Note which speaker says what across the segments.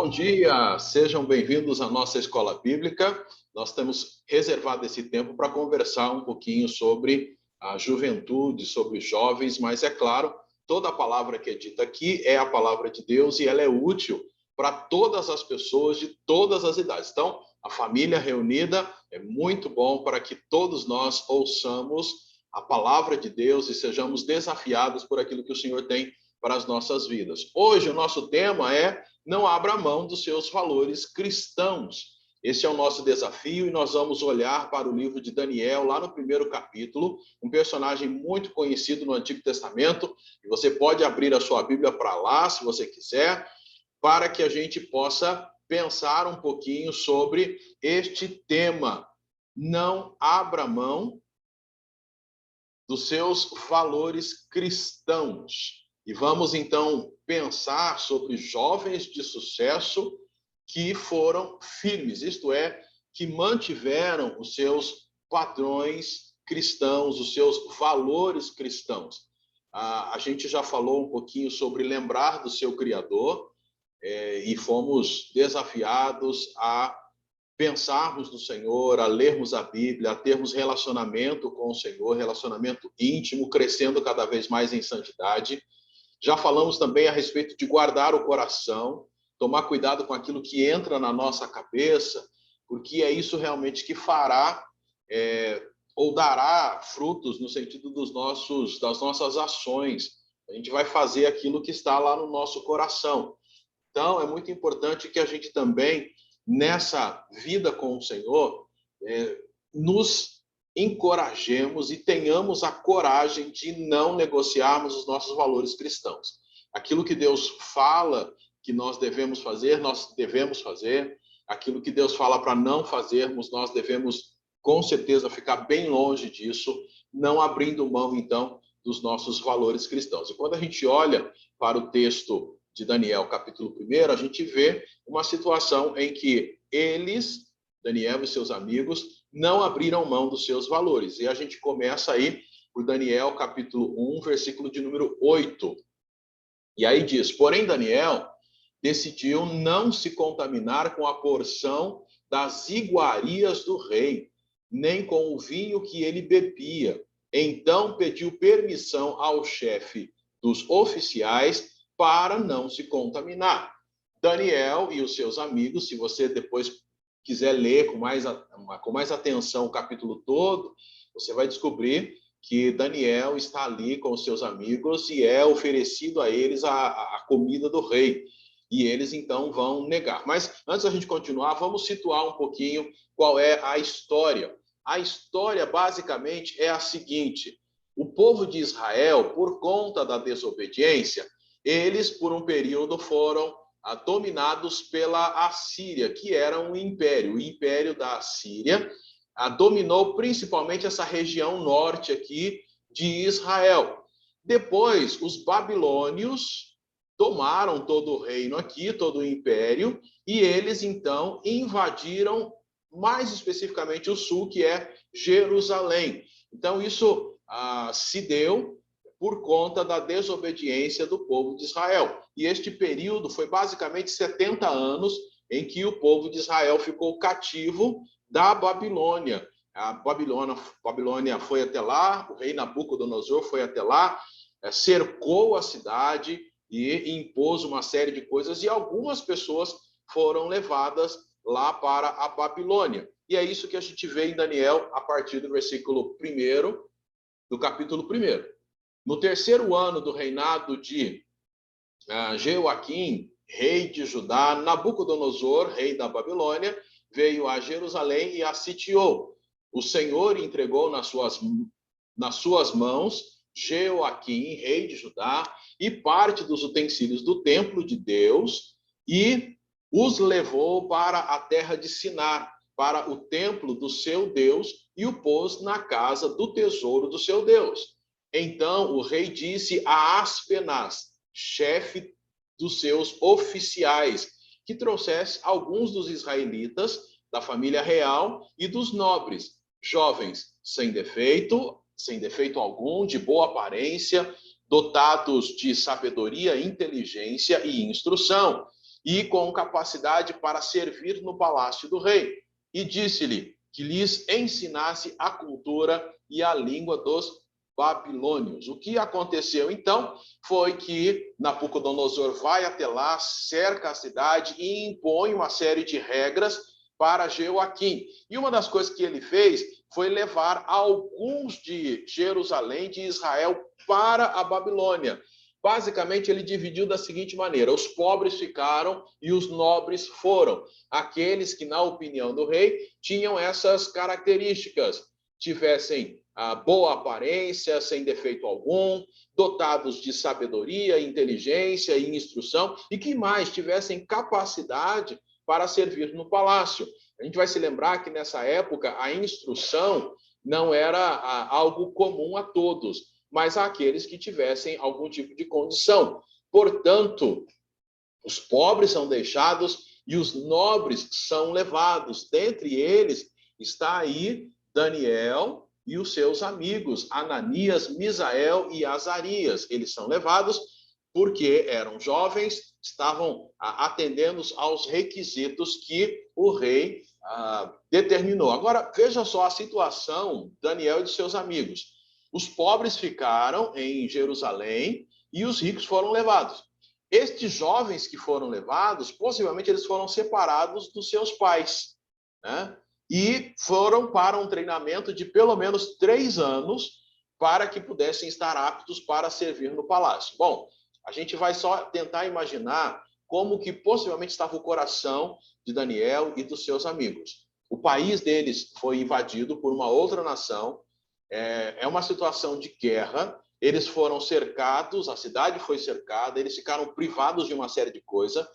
Speaker 1: Bom dia, sejam bem-vindos à nossa escola bíblica. Nós temos reservado esse tempo para conversar um pouquinho sobre a juventude, sobre jovens, mas é claro, toda a palavra que é dita aqui é a palavra de Deus e ela é útil para todas as pessoas de todas as idades. Então, a família reunida é muito bom para que todos nós ouçamos a palavra de Deus e sejamos desafiados por aquilo que o Senhor tem para as nossas vidas. Hoje o nosso tema é: não abra mão dos seus valores cristãos. Esse é o nosso desafio e nós vamos olhar para o livro de Daniel, lá no primeiro capítulo, um personagem muito conhecido no Antigo Testamento, e você pode abrir a sua Bíblia para lá, se você quiser, para que a gente possa pensar um pouquinho sobre este tema. Não abra mão dos seus valores cristãos. E vamos, então, pensar sobre jovens de sucesso que foram firmes, isto é, que mantiveram os seus padrões cristãos, os seus valores cristãos. A gente já falou um pouquinho sobre lembrar do seu Criador, e fomos desafiados a pensarmos no Senhor, a lermos a Bíblia, a termos relacionamento com o Senhor, relacionamento íntimo, crescendo cada vez mais em santidade. Já falamos também a respeito de guardar o coração, tomar cuidado com aquilo que entra na nossa cabeça, porque é isso realmente que fará ou dará frutos no sentido das nossas ações. A gente vai fazer aquilo que está lá no nosso coração. Então, é muito importante que a gente também, nessa vida com o Senhor, nos encorajemos e tenhamos a coragem de não negociarmos os nossos valores cristãos. Aquilo que Deus fala que nós devemos fazer, nós devemos fazer. Aquilo que Deus fala para não fazermos, nós devemos, com certeza, ficar bem longe disso, não abrindo mão, então, dos nossos valores cristãos. E quando a gente olha para o texto de Daniel, capítulo 1, a gente vê uma situação em que eles, Daniel e seus amigos, não abriram mão dos seus valores. E a gente começa aí por Daniel, capítulo 1, versículo de número 8. E aí diz: porém, Daniel decidiu não se contaminar com a porção das iguarias do rei, nem com o vinho que ele bebia. Então pediu permissão ao chefe dos oficiais para não se contaminar. Daniel e os seus amigos, se você depois quiser ler com mais atenção o capítulo todo, você vai descobrir que Daniel está ali com os seus amigos e é oferecido a eles a comida do rei. E eles, então, vão negar. Mas, antes da gente continuar, vamos situar um pouquinho qual é a história. A história, basicamente, é a seguinte: o povo de Israel, por conta da desobediência, eles, por um período, foram dominados pela Assíria, que era um império. O império da Assíria dominou principalmente essa região norte aqui de Israel. Depois, os babilônios tomaram todo o reino aqui, todo o império, e eles, então, invadiram, mais especificamente, o sul, que é Jerusalém. Então, isso se deu por conta da desobediência do povo de Israel. E este período foi basicamente 70 anos em que o povo de Israel ficou cativo da Babilônia. A Babilônia foi até lá, o rei Nabucodonosor foi até lá, cercou a cidade e impôs uma série de coisas, e algumas pessoas foram levadas lá para a Babilônia. E é isso que a gente vê em Daniel, a partir do versículo 1 do capítulo 1. No terceiro ano do reinado de Jeoaquim, rei de Judá, Nabucodonosor, rei da Babilônia, veio a Jerusalém e a sitiou. O Senhor entregou nas suas mãos Jeoaquim, rei de Judá, e parte dos utensílios do templo de Deus, e os levou para a terra de Sinar, para o templo do seu Deus, e o pôs na casa do tesouro do seu Deus. Então o rei disse a Aspenaz, chefe dos seus oficiais, que trouxesse alguns dos israelitas, da família real e dos nobres, jovens, sem defeito algum, de boa aparência, dotados de sabedoria, inteligência e instrução. e com capacidade para servir no palácio do rei. E disse-lhe que lhes ensinasse a cultura e a língua dos babilônios. O que aconteceu então foi que Nabucodonosor vai até lá, cerca a cidade e impõe uma série de regras para Jeoaquim. E uma das coisas que ele fez foi levar alguns de Jerusalém, de Israel, para a Babilônia. Basicamente, ele dividiu da seguinte maneira: os pobres ficaram e os nobres foram. Aqueles que, na opinião do rei, tinham essas características, tivessem a boa aparência, sem defeito algum, dotados de sabedoria, inteligência e instrução, e que mais tivessem capacidade para servir no palácio. A gente vai se lembrar que nessa época a instrução não era algo comum a todos, mas àqueles que tivessem algum tipo de condição. Portanto, os pobres são deixados e os nobres são levados. Dentre eles está aí Daniel e os seus amigos, Ananias, Misael e Azarias. Eles são levados porque eram jovens, estavam atendendo aos requisitos que o rei determinou. Agora, veja só a situação, Daniel e de seus amigos. Os pobres ficaram em Jerusalém e os ricos foram levados. Estes jovens que foram levados, possivelmente eles foram separados dos seus pais, né? E foram para um treinamento de pelo menos 3 anos para que pudessem estar aptos para servir no palácio. Bom, a gente vai só tentar imaginar como que possivelmente estava o coração de Daniel e dos seus amigos. O país deles foi invadido por uma outra nação, é uma situação de guerra, eles foram cercados, a cidade foi cercada, eles ficaram privados de uma série de coisas,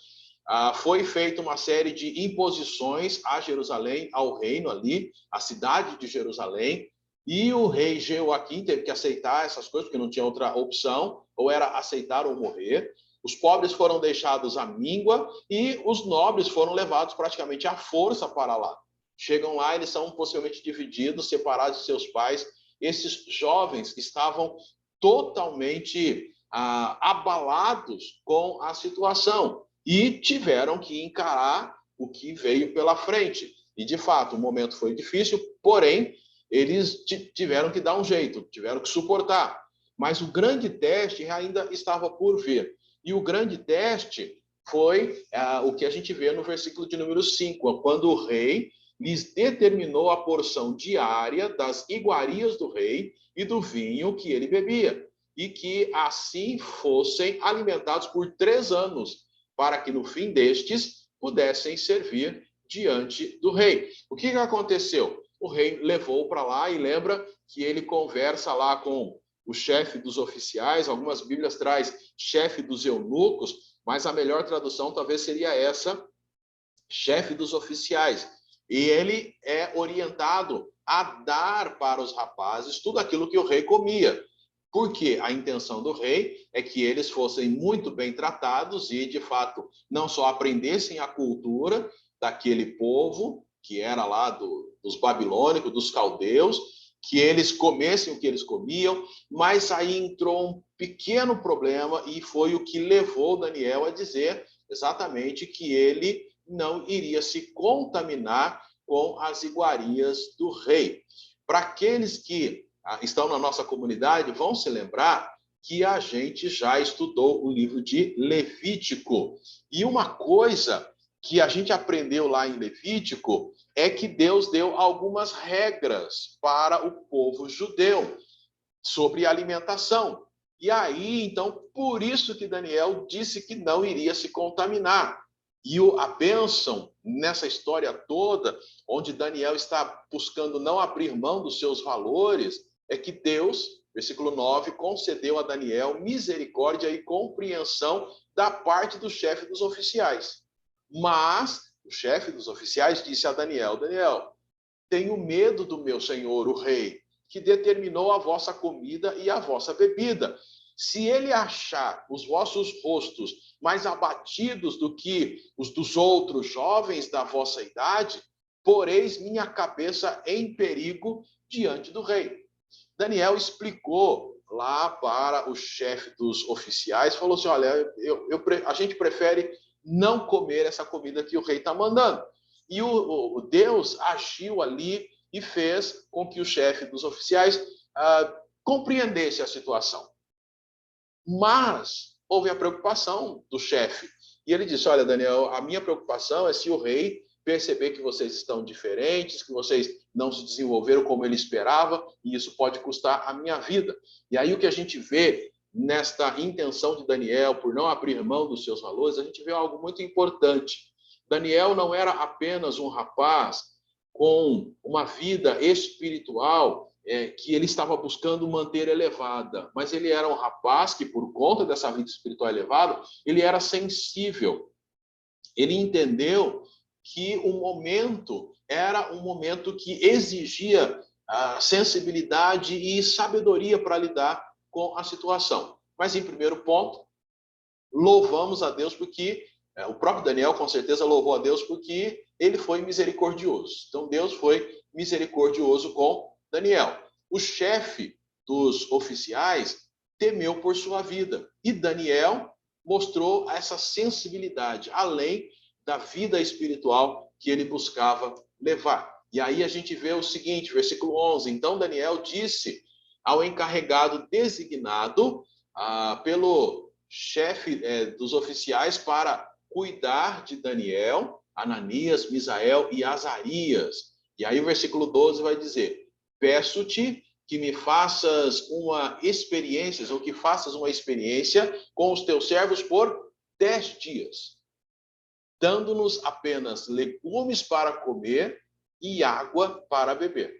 Speaker 1: foi feita uma série de imposições a Jerusalém, ao reino ali, a cidade de Jerusalém, e o rei Jeoaquim teve que aceitar essas coisas, porque não tinha outra opção, ou era aceitar ou morrer. Os pobres foram deixados à míngua e os nobres foram levados praticamente à força para lá. Chegam lá, eles são possivelmente divididos, separados de seus pais. Esses jovens estavam totalmente abalados com a situação e tiveram que encarar o que veio pela frente. E, de fato, o momento foi difícil, porém, eles tiveram que dar um jeito, tiveram que suportar. Mas o grande teste ainda estava por vir. E o grande teste foi o que a gente vê no versículo de número 5, quando o rei lhes determinou a porção diária das iguarias do rei e do vinho que ele bebia, e que assim fossem alimentados por 3 anos, para que no fim destes pudessem servir diante do rei. O que aconteceu? O rei levou para lá, e lembra que ele conversa lá com o chefe dos oficiais, algumas bíblias traz chefe dos eunucos, mas a melhor tradução talvez seria essa, chefe dos oficiais. E ele é orientado a dar para os rapazes tudo aquilo que o rei comia, porque a intenção do rei é que eles fossem muito bem tratados e, de fato, não só aprendessem a cultura daquele povo, que era lá dos babilônicos, dos caldeus, que eles comessem o que eles comiam, mas aí entrou um pequeno problema e foi o que levou Daniel a dizer exatamente que ele não iria se contaminar com as iguarias do rei. Para aqueles que estão na nossa comunidade, vão se lembrar que a gente já estudou o livro de Levítico. E uma coisa que a gente aprendeu lá em Levítico é que Deus deu algumas regras para o povo judeu sobre alimentação. E aí, então, por isso que Daniel disse que não iria se contaminar. E a bênção nessa história toda, onde Daniel está buscando não abrir mão dos seus valores, é que Deus, versículo 9, concedeu a Daniel misericórdia e compreensão da parte do chefe dos oficiais. Mas o chefe dos oficiais disse a Daniel: Daniel, tenho medo do meu senhor, o rei, que determinou a vossa comida e a vossa bebida. Se ele achar os vossos rostos mais abatidos do que os dos outros jovens da vossa idade, poreis minha cabeça em perigo diante do rei. Daniel explicou lá para o chefe dos oficiais, falou assim: olha, a gente prefere não comer essa comida que o rei está mandando. E o Deus agiu ali e fez com que o chefe dos oficiais compreendesse a situação. Mas houve a preocupação do chefe. E ele disse, olha, Daniel, a minha preocupação é se o rei perceber que vocês estão diferentes, que vocês não se desenvolveram como ele esperava, e isso pode custar a minha vida. E aí o que a gente vê nesta intenção de Daniel, por não abrir mão dos seus valores, a gente vê algo muito importante. Daniel não era apenas um rapaz com uma vida espiritual que ele estava buscando manter elevada, mas ele era um rapaz que, por conta dessa vida espiritual elevada, ele era sensível. Ele entendeu que o momento era um momento que exigia sensibilidade e sabedoria para lidar com a situação. Mas, em primeiro ponto, louvamos a Deus porque o próprio Daniel, com certeza, louvou a Deus porque ele foi misericordioso. Então, Deus foi misericordioso com Daniel. O chefe dos oficiais temeu por sua vida. E Daniel mostrou essa sensibilidade, além da vida espiritual que ele buscava levar. E aí a gente vê o seguinte, versículo 11. Então, Daniel disse ao encarregado designado pelo chefe dos oficiais para cuidar de Daniel, Ananias, Misael e Azarias. E aí o versículo 12 vai dizer, peço-te que me faças uma experiência, ou que faças uma experiência com os teus servos por 10 dias, dando-nos apenas legumes para comer e água para beber.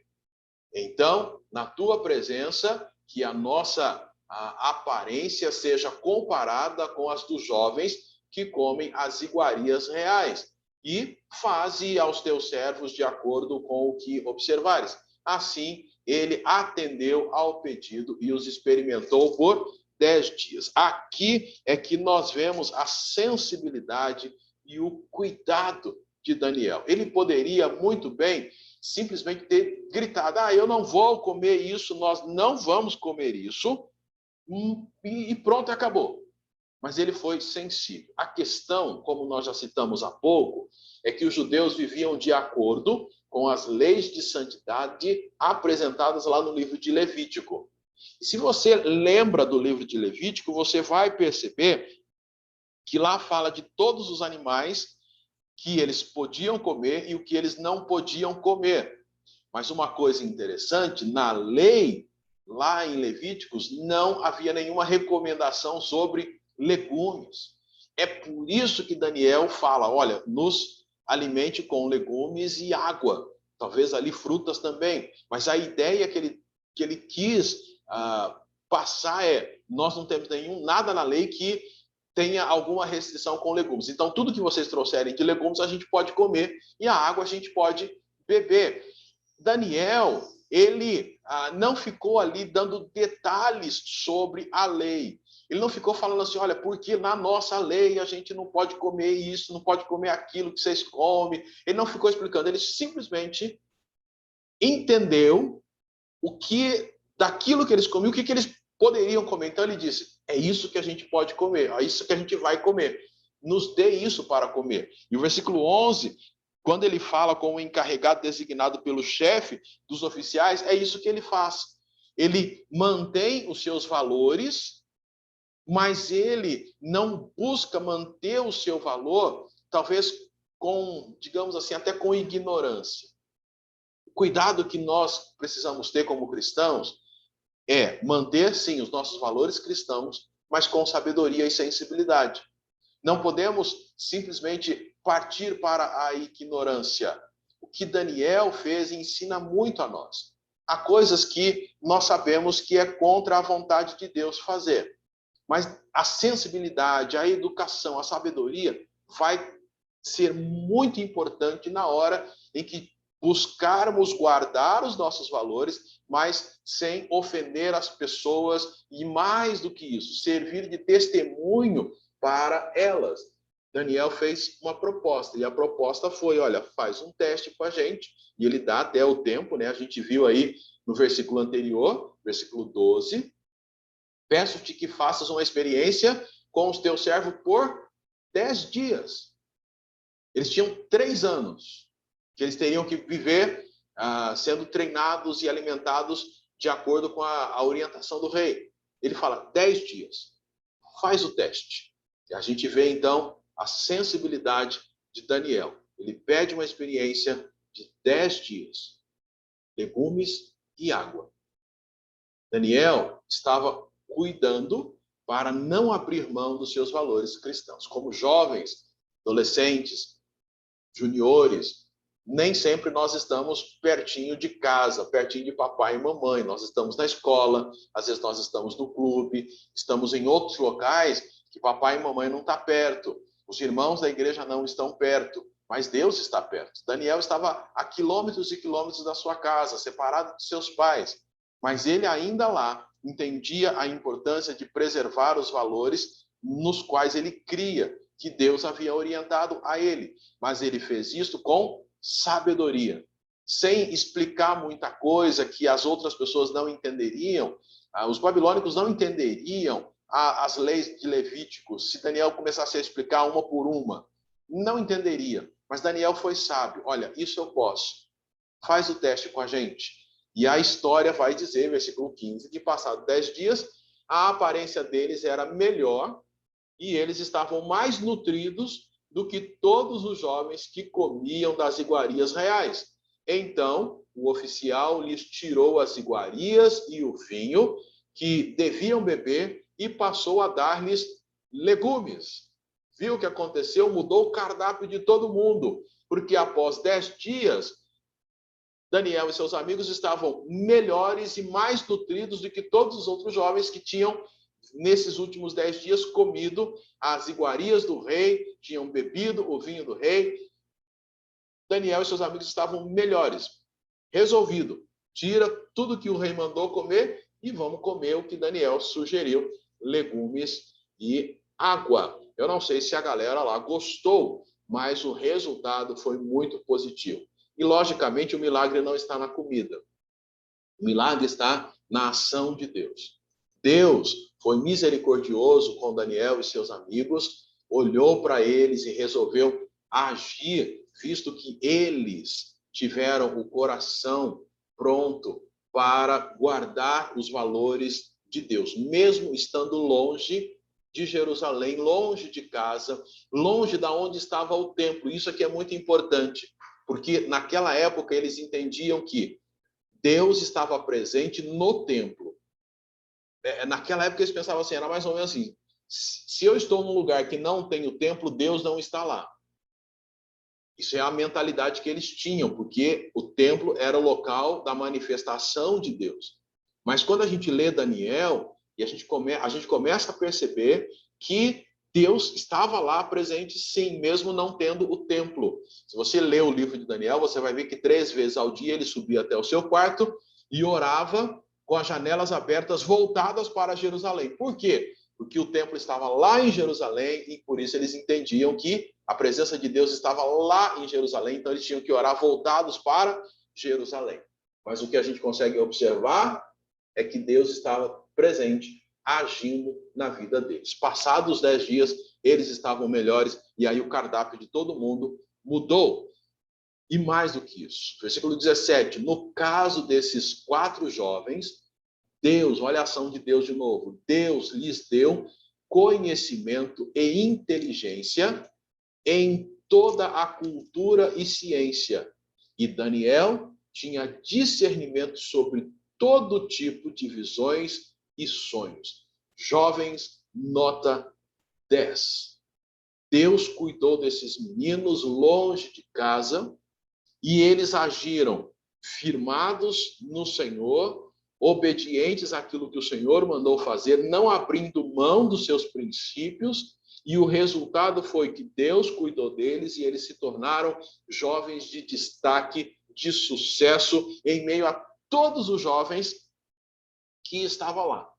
Speaker 1: Então, na tua presença, que a nossa aparência seja comparada com as dos jovens que comem as iguarias reais, e faze aos teus servos de acordo com o que observares. Assim, ele atendeu ao pedido e os experimentou por 10 dias. Aqui é que nós vemos a sensibilidade e o cuidado de Daniel. Ele poderia muito bem simplesmente ter gritado, eu não vou comer isso, nós não vamos comer isso, e pronto, acabou. Mas ele foi sensível. A questão, como nós já citamos há pouco, é que os judeus viviam de acordo com as leis de santidade apresentadas lá no livro de Levítico. E se você lembra do livro de Levítico, você vai perceber que lá fala de todos os animais que eles podiam comer e o que eles não podiam comer. Mas uma coisa interessante, na lei, lá em Levíticos, não havia nenhuma recomendação sobre legumes. É por isso que Daniel fala, olha, nos alimente com legumes e água. Talvez ali frutas também. Mas a ideia que ele quis passar nós não temos nada na lei que tenha alguma restrição com legumes. Então, tudo que vocês trouxerem de legumes, a gente pode comer, e a água a gente pode beber. Daniel, ele não ficou ali dando detalhes sobre a lei. Ele não ficou falando assim, olha, porque na nossa lei a gente não pode comer isso, não pode comer aquilo que vocês comem. Ele não ficou explicando, ele simplesmente entendeu daquilo que eles comiam, o que eles poderiam comer. Então ele disse, é isso que a gente pode comer, é isso que a gente vai comer. Nos dê isso para comer. E o versículo 11, quando ele fala com o encarregado designado pelo chefe dos oficiais, é isso que ele faz. Ele mantém os seus valores, mas ele não busca manter o seu valor, talvez com, digamos assim, até com ignorância. O cuidado que nós precisamos ter como cristãos é manter, sim, os nossos valores cristãos, mas com sabedoria e sensibilidade. Não podemos simplesmente partir para a ignorância. O que Daniel fez ensina muito a nós. Há coisas que nós sabemos que é contra a vontade de Deus fazer. Mas a sensibilidade, a educação, a sabedoria vai ser muito importante na hora em que buscarmos guardar os nossos valores, mas sem ofender as pessoas e, mais do que isso, servir de testemunho para elas. Daniel fez uma proposta, e a proposta foi, olha, faz um teste com a gente, e ele dá até o tempo, né? A gente viu aí no versículo anterior, versículo 12, peço-te que faças uma experiência com os teus servos por 10 dias. Eles tinham 3 anos que eles teriam que viver sendo treinados e alimentados de acordo com a orientação do rei. Ele fala 10 dias. Faz o teste. E a gente vê, então, a sensibilidade de Daniel. Ele pede uma experiência de 10 dias. Legumes e água. Daniel estava cuidando para não abrir mão dos seus valores cristãos. Como jovens, adolescentes, juniores, nem sempre nós estamos pertinho de casa, pertinho de papai e mamãe. Nós estamos na escola, às vezes nós estamos no clube, estamos em outros locais que papai e mamãe não estão perto. Os irmãos da igreja não estão perto, mas Deus está perto. Daniel estava a quilômetros e quilômetros da sua casa, separado de seus pais, mas ele ainda lá entendia a importância de preservar os valores nos quais ele cria, que Deus havia orientado a ele. Mas ele fez isso com sabedoria, sem explicar muita coisa que as outras pessoas não entenderiam. Os babilônicos não entenderiam as leis de Levíticos se Daniel começasse a explicar uma por uma. Não entenderia. Mas Daniel foi sábio. Olha, isso eu posso. Faz o teste com a gente. E a história vai dizer, versículo 15, que passados 10 dias, a aparência deles era melhor e eles estavam mais nutridos do que todos os jovens que comiam das iguarias reais. Então, o oficial lhes tirou as iguarias e o vinho que deviam beber e passou a dar-lhes legumes. Viu o que aconteceu? Mudou o cardápio de todo mundo, porque após 10 dias, Daniel e seus amigos estavam melhores e mais nutridos do que todos os outros jovens que tinham nesses últimos 10 dias, comido as iguarias do rei, tinham bebido o vinho do rei. Daniel e seus amigos estavam melhores. Resolvido. Tira tudo que o rei mandou comer e vamos comer o que Daniel sugeriu, legumes e água. Eu não sei se a galera lá gostou, mas o resultado foi muito positivo. E, logicamente, o milagre não está na comida. O milagre está na ação de Deus. Deus foi misericordioso com Daniel e seus amigos, olhou para eles e resolveu agir, visto que eles tiveram o coração pronto para guardar os valores de Deus, mesmo estando longe de Jerusalém, longe de casa, longe da onde estava o templo. Isso aqui é muito importante, porque naquela época eles entendiam que Deus estava presente no templo. Naquela época eles pensavam assim, era mais ou menos assim, se eu estou num lugar que não tem o templo, Deus não está lá. Isso é a mentalidade que eles tinham, porque o templo era o local da manifestação de Deus. Mas quando a gente lê Daniel, e a gente começa a perceber que Deus estava lá presente, sim, mesmo não tendo o templo. Se você lê o livro de Daniel, você vai ver que 3 vezes ao dia ele subia até o seu quarto e orava com as janelas abertas, voltadas para Jerusalém. Por quê? Porque o templo estava lá em Jerusalém e por isso eles entendiam que a presença de Deus estava lá em Jerusalém, então eles tinham que orar voltados para Jerusalém. Mas o que a gente consegue observar é que Deus estava presente, agindo na vida deles. Passados os 10 dias, eles estavam melhores e aí o cardápio de todo mundo mudou. E mais do que isso, versículo 17, no caso desses 4 jovens, Deus, olha a ação de Deus de novo, Deus lhes deu conhecimento e inteligência em toda a cultura e ciência. E Daniel tinha discernimento sobre todo tipo de visões e sonhos. Jovens, nota 10. Deus cuidou desses meninos longe de casa, e eles agiram firmados no Senhor, obedientes àquilo que o Senhor mandou fazer, não abrindo mão dos seus princípios, e o resultado foi que Deus cuidou deles e eles se tornaram jovens de destaque, de sucesso, em meio a todos os jovens que estavam lá.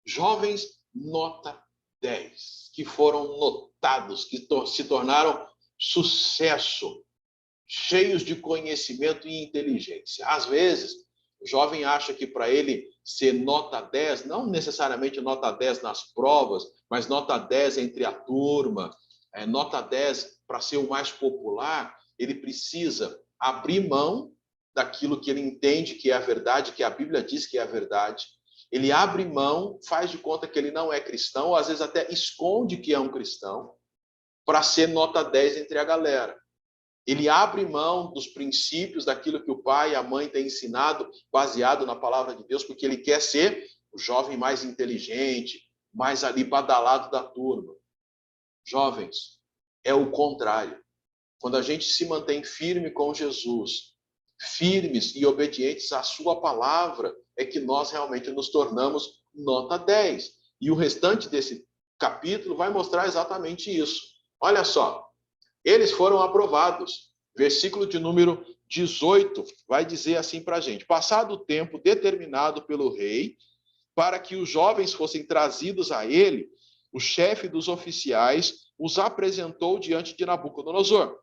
Speaker 1: Jovens nota 10, que foram notados, que se tornaram sucesso, cheios de conhecimento e inteligência. Às vezes, o jovem acha que para ele ser nota 10, não necessariamente nota 10 nas provas, mas nota 10 entre a turma, nota 10, para ser o mais popular, ele precisa abrir mão daquilo que ele entende que é a verdade, que a Bíblia diz que é a verdade. Ele abre mão, faz de conta que ele não é cristão, ou às vezes até esconde que é um cristão, para ser nota 10 entre a galera. Ele abre mão dos princípios, daquilo que o pai e a mãe têm ensinado, baseado na palavra de Deus, porque ele quer ser o jovem mais inteligente, mais ali badalado da turma. Jovens, é o contrário. Quando a gente se mantém firme com Jesus, firmes e obedientes à sua palavra, é que nós realmente nos tornamos nota 10. E o restante desse capítulo vai mostrar exatamente isso. Olha só, eles foram aprovados. Versículo de número 18 vai dizer assim para a gente: passado o tempo determinado pelo rei, para que os jovens fossem trazidos a ele, o chefe dos oficiais os apresentou diante de Nabucodonosor.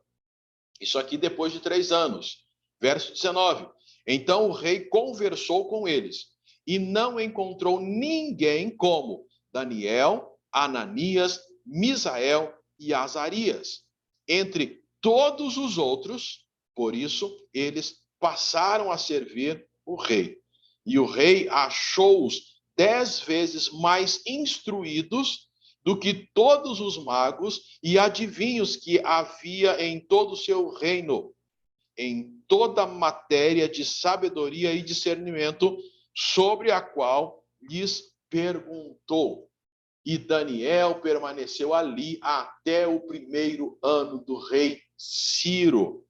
Speaker 1: Isso aqui depois de 3 anos. Verso 19. Então o rei conversou com eles e não encontrou ninguém como Daniel, Ananias, Misael e Azarias. Entre todos os outros, por isso eles passaram a servir o rei. E o rei achou-os 10 vezes mais instruídos do que todos os magos e adivinhos que havia em todo o seu reino, em toda matéria de sabedoria e discernimento, sobre a qual lhes perguntou. E Daniel permaneceu ali até o 1º ano do rei Ciro.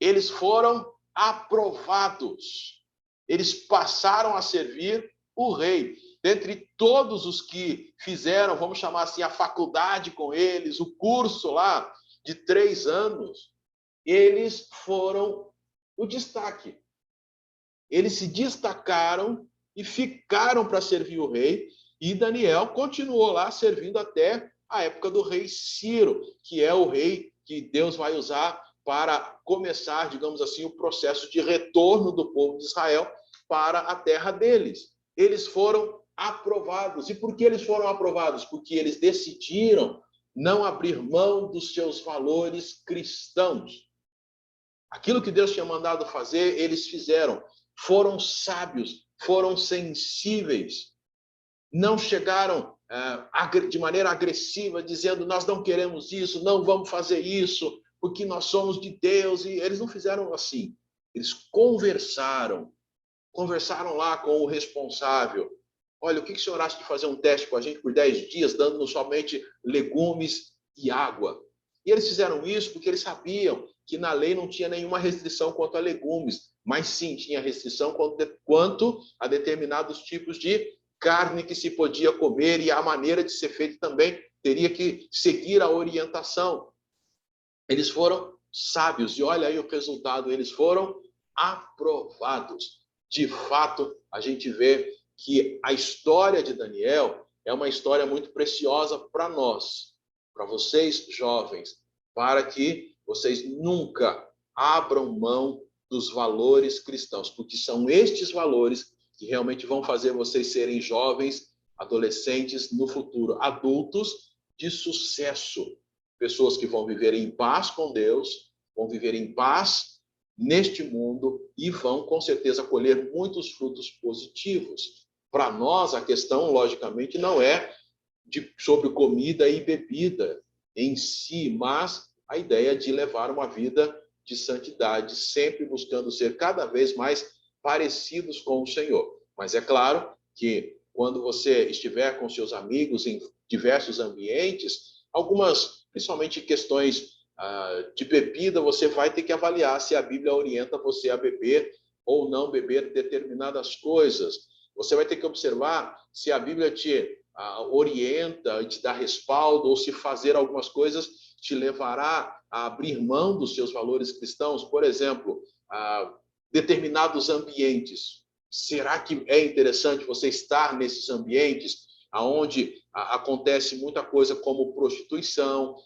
Speaker 1: Eles foram aprovados. Eles passaram a servir o rei. Dentre todos os que fizeram, vamos chamar assim, a faculdade com eles, o curso lá de 3 anos, eles foram o destaque. Eles se destacaram e ficaram para servir o rei, e Daniel continuou lá servindo até a época do rei Ciro, que é o rei que Deus vai usar para começar, digamos assim, o processo de retorno do povo de Israel para a terra deles. Eles foram aprovados. E por que eles foram aprovados? Porque eles decidiram não abrir mão dos seus valores cristãos. Aquilo que Deus tinha mandado fazer, eles fizeram. Foram sábios, foram sensíveis. Não chegaram de maneira agressiva, dizendo: nós não queremos isso, não vamos fazer isso, porque nós somos de Deus. E eles não fizeram assim. Eles conversaram lá com o responsável. Olha, o que o senhor acha de fazer um teste com a gente por 10 dias, dando-nos somente legumes e água? E eles fizeram isso porque eles sabiam que na lei não tinha nenhuma restrição quanto a legumes, mas sim tinha restrição quanto a determinados tipos de carne que se podia comer, e a maneira de ser feito também teria que seguir a orientação. Eles foram sábios, e olha aí o resultado, eles foram aprovados. De fato, a gente vê que a história de Daniel é uma história muito preciosa para nós, para vocês jovens, para que vocês nunca abram mão dos valores cristãos, porque são estes valores que realmente vão fazer vocês serem jovens, adolescentes, no futuro, adultos de sucesso, pessoas que vão viver em paz com Deus, vão viver em paz neste mundo e vão, com certeza, colher muitos frutos positivos. Para nós, a questão, logicamente, não é sobre comida e bebida em si, mas a ideia de levar uma vida de santidade, sempre buscando ser cada vez mais parecidos com o Senhor. Mas é claro que quando você estiver com seus amigos em diversos ambientes, algumas, principalmente questões de bebida, você vai ter que avaliar se a Bíblia orienta você a beber ou não beber determinadas coisas. Você vai ter que observar se a Bíblia te orienta, te dá respaldo, ou se fazer algumas coisas te levará a abrir mão dos seus valores cristãos. Por exemplo, determinados ambientes. Será que é interessante você estar nesses ambientes onde acontece muita coisa como prostituição,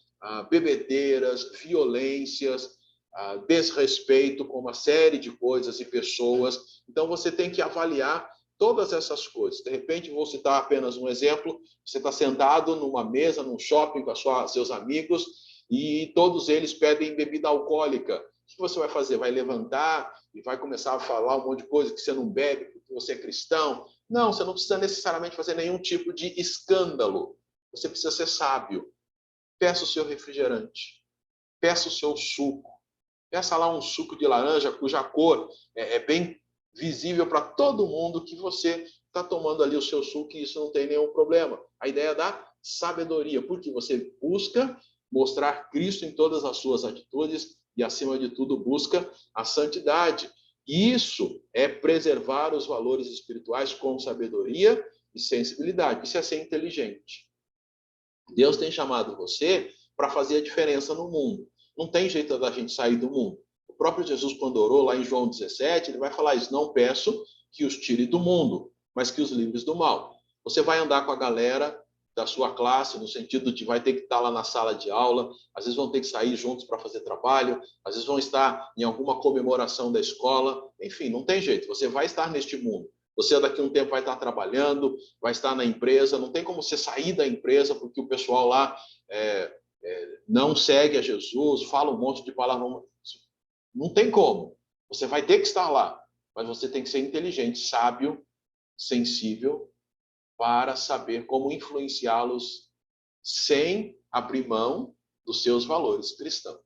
Speaker 1: bebedeiras, violências, desrespeito com uma série de coisas e pessoas? Então, você tem que avaliar Todas essas coisas. De repente, vou citar apenas um exemplo. Você está sentado numa mesa, num shopping com seus amigos, e todos eles pedem bebida alcoólica. O que você vai fazer? Vai levantar e vai começar a falar um monte de coisa que você não bebe porque você é cristão? Não, você não precisa necessariamente fazer nenhum tipo de escândalo. Você precisa ser sábio. Peça o seu refrigerante. Peça o seu suco. Peça lá um suco de laranja cuja cor é bem visível para todo mundo que você está tomando ali o seu suco e isso não tem nenhum problema. A ideia da sabedoria, porque você busca mostrar Cristo em todas as suas atitudes e, acima de tudo, busca a santidade. Isso é preservar os valores espirituais com sabedoria e sensibilidade. Isso é ser inteligente. Deus tem chamado você para fazer a diferença no mundo. Não tem jeito da gente sair do mundo. O próprio Jesus, quando orou lá em João 17, ele vai falar isso: não peço que os tire do mundo, mas que os livres do mal. Você vai andar com a galera da sua classe, no sentido de vai ter que estar lá na sala de aula, às vezes vão ter que sair juntos para fazer trabalho, às vezes vão estar em alguma comemoração da escola, enfim, não tem jeito, você vai estar neste mundo. Você daqui a um tempo vai estar trabalhando, vai estar na empresa, não tem como você sair da empresa porque o pessoal lá não segue a Jesus, fala um monte de palavras. Não tem como. Você vai ter que estar lá, mas você tem que ser inteligente, sábio, sensível, para saber como influenciá-los sem abrir mão dos seus valores cristãos.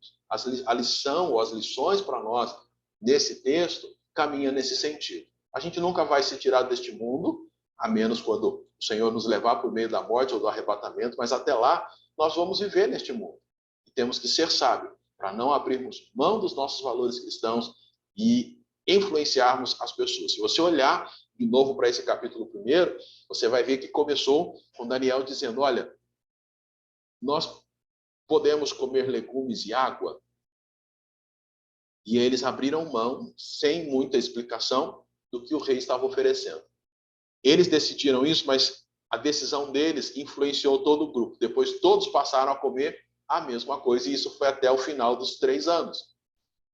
Speaker 1: A lição ou as lições para nós nesse texto caminha nesse sentido. A gente nunca vai se tirar deste mundo, a menos quando o Senhor nos levar por meio da morte ou do arrebatamento, mas até lá nós vamos viver neste mundo. E temos que ser sábios para não abrirmos mão dos nossos valores cristãos e influenciarmos as pessoas. Se você olhar de novo para esse capítulo 1, você vai ver que começou com Daniel dizendo: olha, nós podemos comer legumes e água? E eles abriram mão, sem muita explicação, do que o rei estava oferecendo. Eles decidiram isso, mas a decisão deles influenciou todo o grupo. Depois todos passaram a comer a mesma coisa, e isso foi até o final dos 3 anos.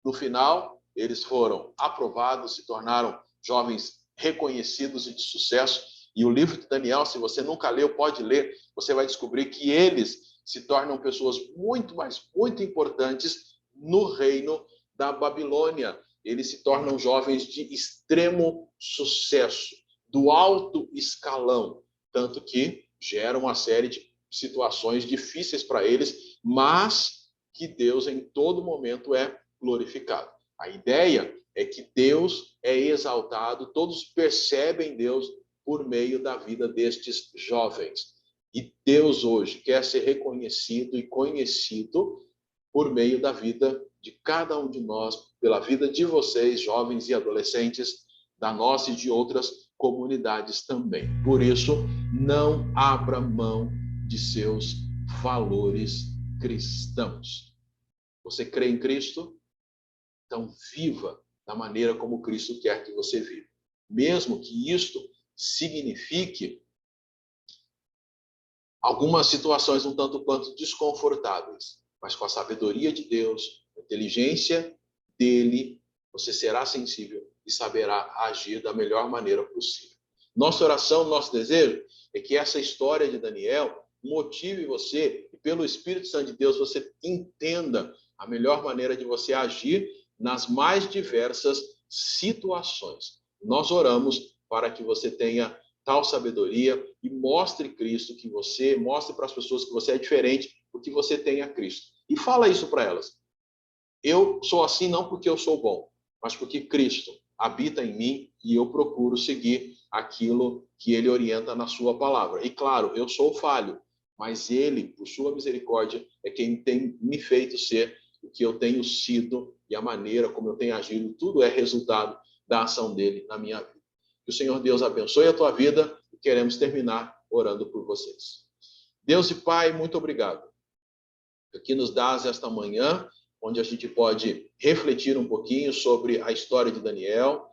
Speaker 1: No final, eles foram aprovados, se tornaram jovens reconhecidos e de sucesso. E o livro de Daniel, se você nunca leu, pode ler, você vai descobrir que eles se tornam pessoas muito, mas muito importantes no reino da Babilônia. Eles se tornam jovens de extremo sucesso, do alto escalão, tanto que gera uma série de situações difíceis para eles, mas que Deus em todo momento é glorificado. A ideia é que Deus é exaltado, todos percebem Deus por meio da vida destes jovens. E Deus hoje quer ser reconhecido e conhecido por meio da vida de cada um de nós, pela vida de vocês, jovens e adolescentes, da nossa e de outras comunidades também. Por isso, não abra mão de seus valores cristãos. Você crê em Cristo? Então, viva da maneira como Cristo quer que você viva. Mesmo que isto signifique algumas situações um tanto quanto desconfortáveis, mas com a sabedoria de Deus, a inteligência dele, você será sensível e saberá agir da melhor maneira possível. Nossa oração, nosso desejo é que essa história de Daniel motive você e pelo Espírito Santo de Deus você entenda a melhor maneira de você agir nas mais diversas situações. Nós oramos para que você tenha tal sabedoria e mostre Cristo que você, mostre para as pessoas que você é diferente, porque você tem a Cristo. E fala isso para elas. Eu sou assim não porque eu sou bom, mas porque Cristo habita em mim e eu procuro seguir aquilo que ele orienta na sua palavra. E claro, eu sou falho, mas ele, por sua misericórdia, é quem tem me feito ser o que eu tenho sido e a maneira como eu tenho agido, tudo é resultado da ação dele na minha vida. Que o Senhor Deus abençoe a tua vida e queremos terminar orando por vocês. Deus e Pai, muito obrigado. Aqui nos dás esta manhã, onde a gente pode refletir um pouquinho sobre a história de Daniel,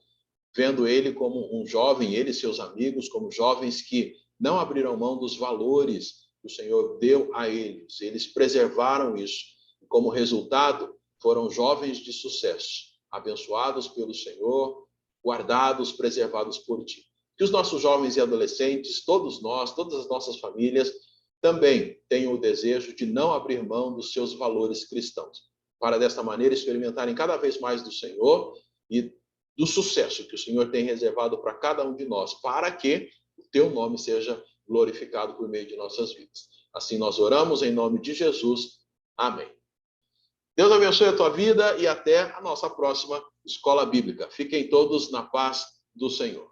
Speaker 1: vendo ele como um jovem, ele e seus amigos, como jovens que não abriram mão dos valores que o Senhor deu a eles. Eles preservaram isso. E como resultado, foram jovens de sucesso, abençoados pelo Senhor, guardados, preservados por ti. que os nossos jovens e adolescentes, todos nós, todas as nossas famílias, também tenham o desejo de não abrir mão dos seus valores cristãos, para desta maneira experimentarem cada vez mais do Senhor e do sucesso que o Senhor tem reservado para cada um de nós, para que o teu nome seja glorificado por meio de nossas vidas. Assim nós oramos em nome de Jesus. Amém. Deus abençoe a tua vida e até a nossa próxima escola bíblica. Fiquem todos na paz do Senhor.